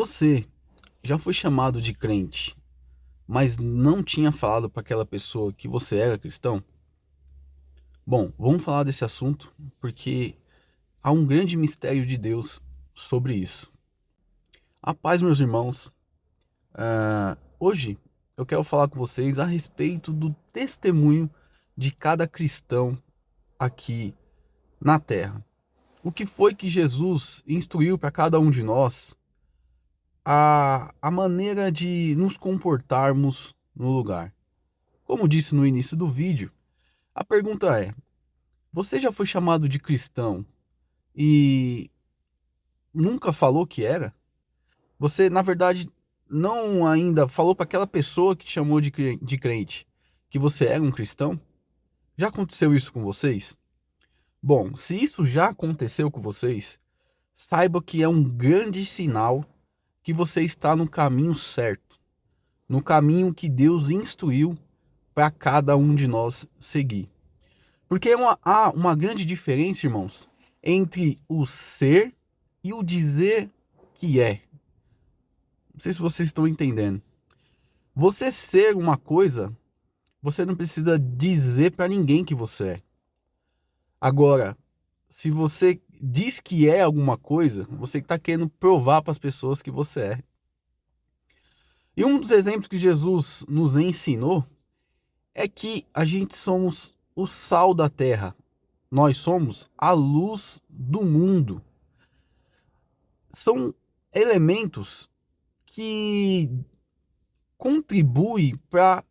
Você já foi chamado de crente, mas não tinha falado para aquela pessoa que você era cristão? Bom, vamos falar desse assunto porque há um grande mistério de Deus sobre isso. A paz, meus irmãos. Hoje eu quero falar com vocês a respeito do testemunho de cada cristão aqui na Terra. O que foi que Jesus instruiu para cada um de nós a maneira de nos comportarmos no lugar. Como disse no início do vídeo, a pergunta é: você já foi chamado de cristão e nunca falou que era? Você, na verdade, não ainda falou para aquela pessoa que te chamou de crente que você era um cristão? Já aconteceu isso com vocês? Bom, se isso já aconteceu com vocês, saiba que é um grande sinal que você está no caminho certo, no caminho que Deus instruiu para cada um de nós seguir. Porque há uma grande diferença, irmãos, entre o ser e o dizer que é. Não sei se vocês estão entendendo. Você ser uma coisa, você não precisa dizer para ninguém que você é. Agora, se você diz que é alguma coisa, você está querendo provar para as pessoas que você é. E um dos exemplos que Jesus nos ensinou é que a gente somos o sal da terra. Nós somos a luz do mundo. São elementos que contribuem para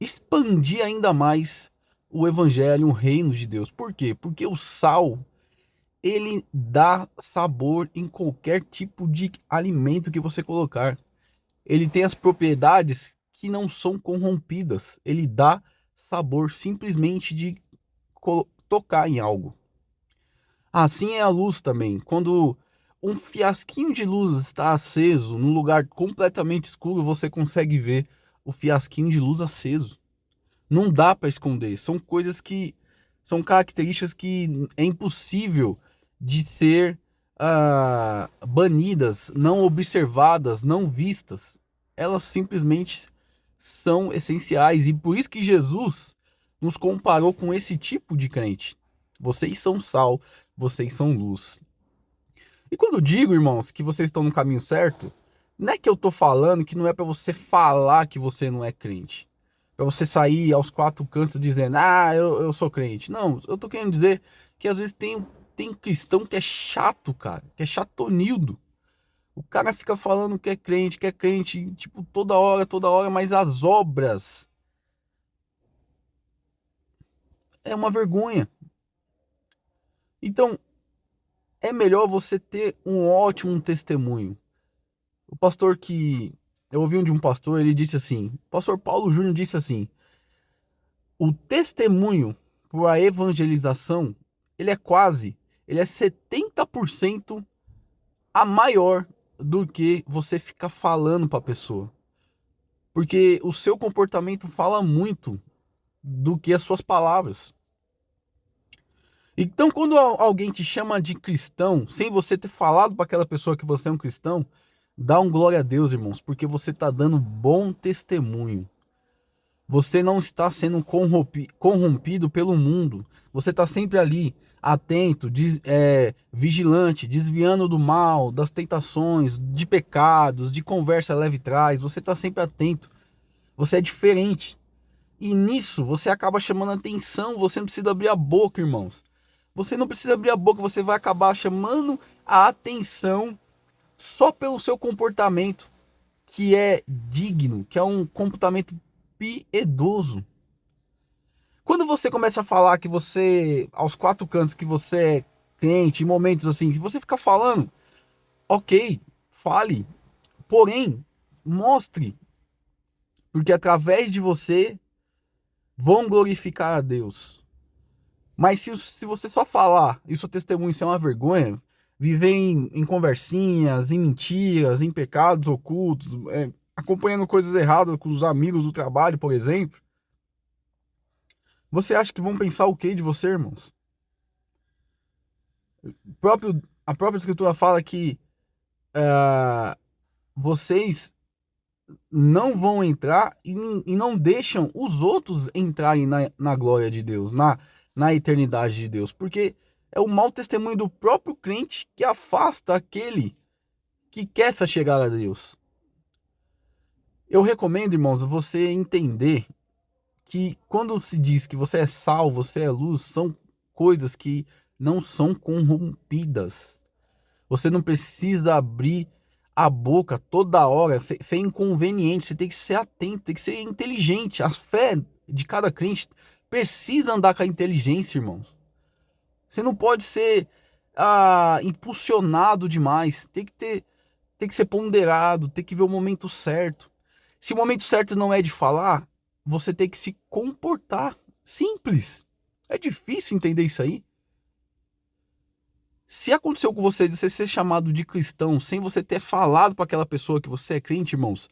expandir ainda mais o evangelho, o reino de Deus. Por quê? Porque o sal, ele dá sabor em qualquer tipo de alimento que você colocar. Ele tem as propriedades que não são corrompidas. Ele dá sabor simplesmente de tocar em algo. Assim é a luz também. Quando um fiasquinho de luz está aceso num lugar completamente escuro, você consegue ver o fiasquinho de luz aceso. Não dá para esconder. São coisas que são características que é impossível de ser banidas, não observadas, não vistas. Elas simplesmente são essenciais e por isso que Jesus nos comparou com esse tipo de crente. Vocês são sal, vocês são luz. E quando eu digo, irmãos, que vocês estão no caminho certo, não é que eu tô falando que não é para você falar que você não é crente. Para você sair aos quatro cantos dizendo, eu sou crente. Não, eu tô querendo dizer que às vezes tem cristão que é chato, cara, que é chatonildo. O cara fica falando que é crente, tipo, toda hora, mas as obras é uma vergonha. Então, é melhor você ter um ótimo testemunho. O pastor que eu ouvi de um pastor, ele disse assim, o pastor Paulo Júnior disse assim: o testemunho para a evangelização, ele é 70% a maior do que você ficar falando para a pessoa. Porque o seu comportamento fala muito do que as suas palavras. Então, quando alguém te chama de cristão, sem você ter falado para aquela pessoa que você é um cristão, dá um glória a Deus, irmãos, porque você está dando bom testemunho. Você não está sendo corrompido pelo mundo. Você está sempre ali, atento, vigilante, desviando do mal, das tentações, de pecados, de conversa leve trás. Você está sempre atento. Você é diferente. E nisso você acaba chamando a atenção. Você não precisa abrir a boca, irmãos. Você não precisa abrir a boca. Você vai acabar chamando a atenção só pelo seu comportamento, que é digno, que é um comportamento piedoso. Quando você começa a falar que você, aos quatro cantos, que você é crente, em momentos assim, que você fica falando, ok, fale, porém, mostre, porque através de você vão glorificar a Deus. Mas se você só falar e o seu testemunho ser uma vergonha, viver em conversinhas, em mentiras, em pecados ocultos, acompanhando coisas erradas com os amigos do trabalho, por exemplo, você acha que vão pensar o que de você, irmãos? A própria escritura fala que vocês não vão entrar e não deixam os outros entrarem na glória de Deus, na eternidade de Deus, porque é o mau testemunho do próprio crente que afasta aquele que quer essa chegada a Deus. Eu recomendo, irmãos, você entender que quando se diz que você é sal, você é luz, são coisas que não são corrompidas. Você não precisa abrir a boca toda hora, fé inconveniente, você tem que ser atento, tem que ser inteligente. A fé de cada crente precisa andar com a inteligência, irmãos. Você não pode ser impulsionado demais, tem que ser ponderado, tem que ver o momento certo. Se o momento certo não é de falar, você tem que se comportar. Simples. É difícil entender isso aí. Se aconteceu com você de você ser chamado de cristão sem você ter falado para aquela pessoa que você é crente, irmãos,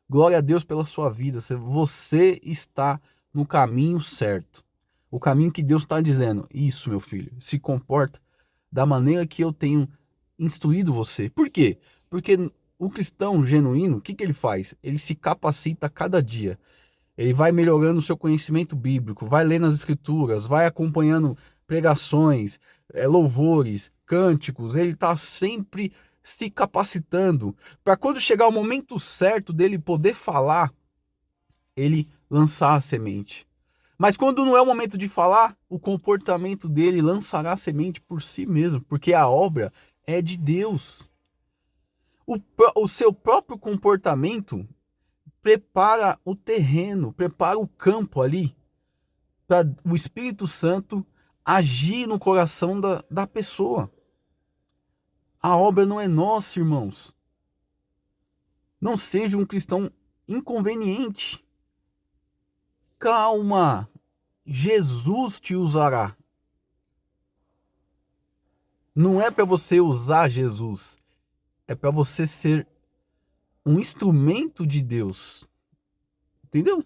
glória a Deus pela sua vida. Você está no caminho certo. O caminho que Deus está dizendo. Isso, meu filho, se comporta da maneira que eu tenho instruído você. Por quê? Porque o cristão genuíno, o que ele faz? Ele se capacita a cada dia. Ele vai melhorando o seu conhecimento bíblico, vai lendo as escrituras, vai acompanhando pregações, louvores, cânticos. Ele está sempre se capacitando para quando chegar o momento certo dele poder falar, ele lançar a semente. Mas quando não é o momento de falar, o comportamento dele lançará a semente por si mesmo, porque a obra é de Deus. O seu próprio comportamento prepara o terreno, prepara o campo ali para o Espírito Santo agir no coração da pessoa. A obra não é nossa, irmãos. Não seja um cristão inconveniente. Calma, Jesus te usará. Não é para você usar Jesus, é para você ser um instrumento de Deus. Entendeu?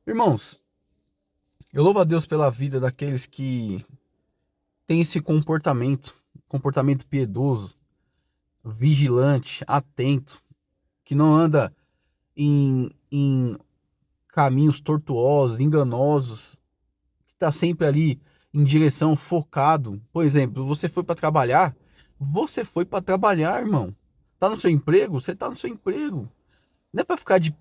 Irmãos, eu louvo a Deus pela vida daqueles que têm esse comportamento piedoso, vigilante, atento, que não anda em caminhos tortuosos, enganosos, que está sempre ali em direção focado. Por exemplo, você foi para trabalhar, irmão. Tá no seu emprego, você tá no seu emprego. Não é para ficar de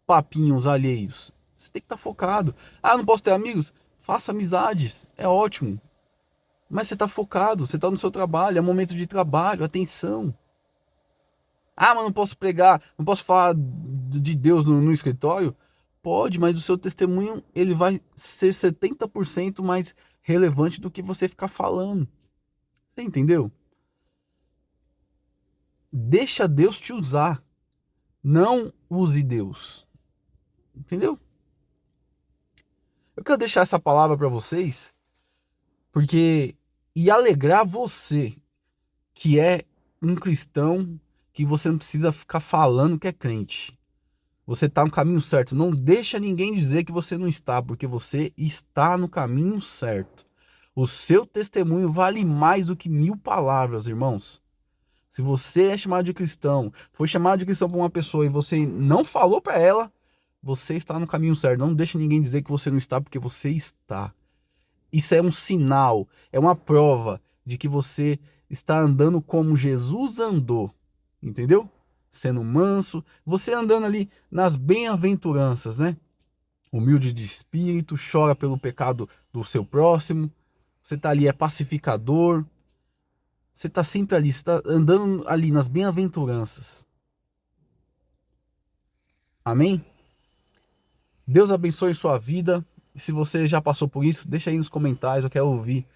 papinhos alheios. Você tem que estar focado. Ah, não posso ter amigos? Faça amizades, é ótimo. Mas você tá focado, você tá no seu trabalho, é momento de trabalho, atenção. Ah, mas não posso pregar, não posso falar de Deus no escritório? Pode, mas o seu testemunho ele vai ser 70% mais relevante do que você ficar falando. Você entendeu? Deixa Deus te usar. Não use Deus. Entendeu? Eu quero deixar essa palavra para vocês, porque e alegrar você que é um cristão, que você não precisa ficar falando que é crente. Você está no caminho certo. Não deixa ninguém dizer que você não está, porque você está no caminho certo. O seu testemunho vale mais do que 1000 palavras, irmãos. Se você é chamado de cristão, foi chamado de cristão por uma pessoa e você não falou para ela, você está no caminho certo. Não deixe ninguém dizer que você não está, porque você está. Isso é um sinal, é uma prova de que você está andando como Jesus andou. Entendeu? Sendo manso, você andando ali nas bem-aventuranças, né? Humilde de espírito, chora pelo pecado do seu próximo. Você está ali, é pacificador. Você está sempre ali, você está andando ali nas bem-aventuranças. Amém? Deus abençoe sua vida. E se você já passou por isso, deixa aí nos comentários, eu quero ouvir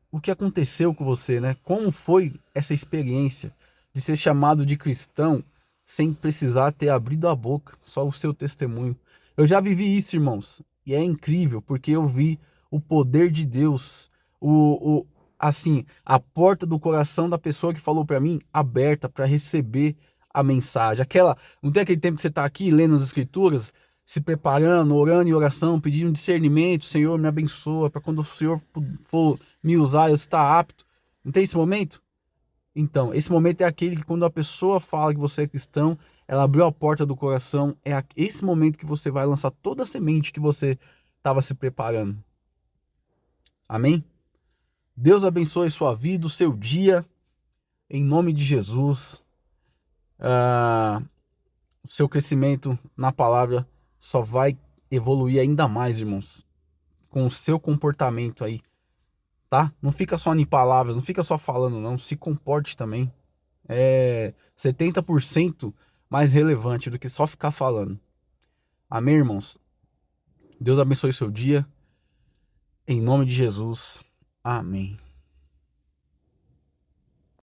o que aconteceu com você, né? Como foi essa experiência de ser chamado de cristão sem precisar ter abrido a boca, só o seu testemunho. Eu já vivi isso, irmãos, e é incrível, porque eu vi o poder de Deus, assim, a porta do coração da pessoa que falou para mim aberta para receber a mensagem. Não tem aquele tempo que você tá aqui lendo as escrituras, se preparando, orando em oração, pedindo discernimento, Senhor, me abençoa, para quando o Senhor for me usar, eu estar apto. Não tem esse momento? Então, esse momento é aquele que quando a pessoa fala que você é cristão, ela abriu a porta do coração, é esse momento que você vai lançar toda a semente que você estava se preparando. Amém? Deus abençoe sua vida, o seu dia, em nome de Jesus. O seu crescimento na palavra só vai evoluir ainda mais, irmãos, com o seu comportamento aí, tá? Não fica só em palavras, não fica só falando, não. Se comporte também. É 70% mais relevante do que só ficar falando. Amém, irmãos? Deus abençoe o seu dia. Em nome de Jesus. Amém.